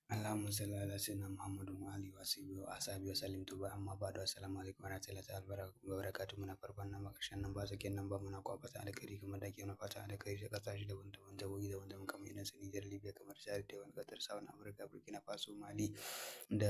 Allahumma salli ala sayyidina Muhammadu wa alihi wa sahbihi wa ashabihi wa sallim tuba amma ba'du assalamu alaikum wa rahmatullahi wa barakatuh muna farkon nan karshen nan ba sakin nan ba muna kwa fata alkhairi kamar da ke muna fata alkhairi da kasashe daban-daban jawoyi daban-daban kamar irin su Nijar Libya kamar Chad da wani Qatar South Africa Burkina Faso Mali da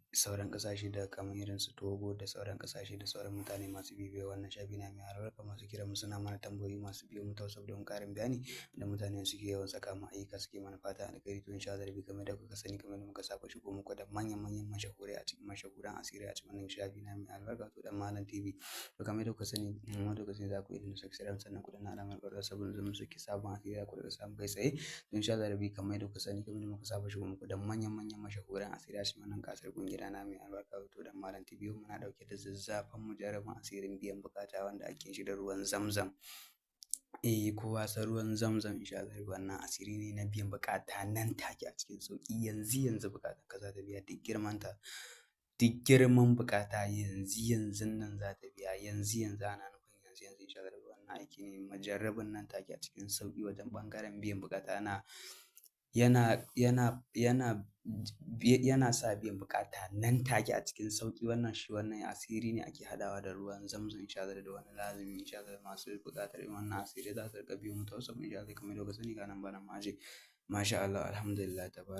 sauran kasashe da kamar irin su Togo da sauran kasashe da sauran mutane masu bibiyar wannan shafi na mai albarka masu kira mu suna mana tambayoyi masu biyo mu tausab don karin bayani da mutane suke yawan saka mu ayyuka suke mana fata alkhairi to insha Allah kamar da kuka sani kamar da muka saba shigo muku da manyan mashahurai a cikin mashahuran asiri a cikin wannan shafi na mai albarka to dan Malam TV to kamar da kuka sani mu da kuka sani za ku yi subscribe sannan ku danna alamar ƙararrawa saboda zamu saki sabon asiri ku daga samu kai tsaye to insha Allah kamar da kuka sani kamar da muka saba shigo muku da manyan mashahuran asiri a cikin wannan kasar gida na mai albarka to dan Malam TV muna dauke da zazzafan mujarrabin asirin biyan bukata wanda ake shi da ruwan Zamzam. Kowa san ruwan Zamzam insha Allah wannan asiri ne na biyan bukata nan take a cikin sauki yanzu bukata ka za ta biya duk girman bukata yanzu nan za ta biya yanzu ana nufin yanzu insha Allah wannan aiki ne majarrabin nan take a cikin sauki wajen bangaren biyan bukata yana sa biyan bukata nan take a cikin sauki wannan asiri ne ake hadawa da ruwan Zamzam insha Allah da wani lazimi insha Allah masu bukatar wannan asiri za su rika biyo mu ta wasu insha Allah kamar da kuka sani ga nan bana maje masha Allah alhamdulillah tabaraka